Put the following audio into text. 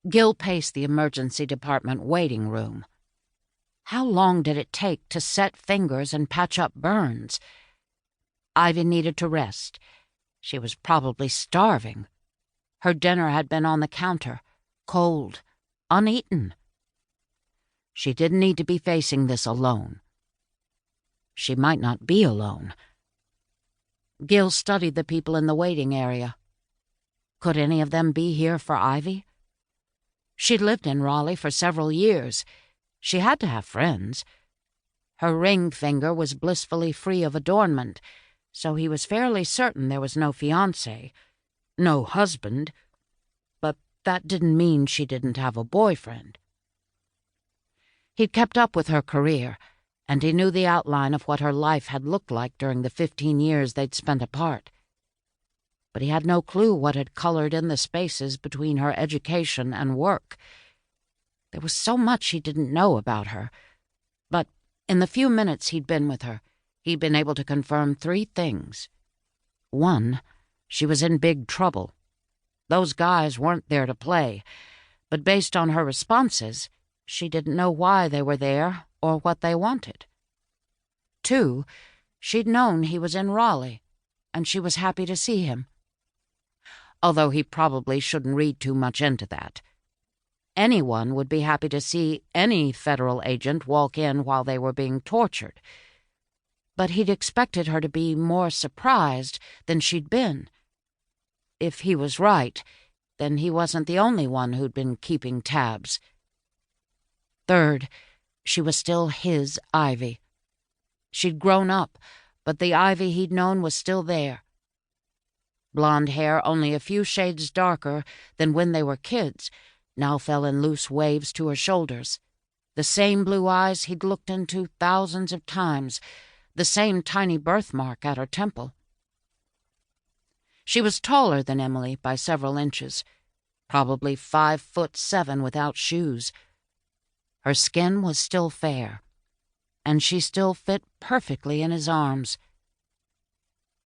Gil paced the emergency department waiting room. How long did it take to set fingers and patch up burns? Ivy needed to rest. She was probably starving. Her dinner had been on the counter, cold, uneaten. She didn't need to be facing this alone. She might not be alone. Gil studied the people in the waiting area. Could any of them be here for Ivy? She'd lived in Raleigh for several years. She had to have friends. Her ring finger was blissfully free of adornment, so he was fairly certain there was no fiancé, no husband, but that didn't mean she didn't have a boyfriend. He'd kept up with her career, and he knew the outline of what her life had looked like during the 15 years they'd spent apart. But he had no clue what had colored in the spaces between her education and work. There was so much he didn't know about her, but in the few minutes he'd been with her, he'd been able to confirm 3 things. 1, she was in big trouble. Those guys weren't there to play, but based on her responses, she didn't know why they were there or what they wanted. 2, she'd known he was in Raleigh, and she was happy to see him. Although he probably shouldn't read too much into that. Anyone would be happy to see any federal agent walk in while they were being tortured. But he'd expected her to be more surprised than she'd been. If he was right, then he wasn't the only one who'd been keeping tabs. 3rd, she was still his Ivy. She'd grown up, but the Ivy he'd known was still there. Blonde hair only a few shades darker than when they were kids now fell in loose waves to her shoulders. The same blue eyes he'd looked into thousands of times, the same tiny birthmark at her temple. She was taller than Emily by several inches, probably 5'7" without shoes. Her skin was still fair, and she still fit perfectly in his arms.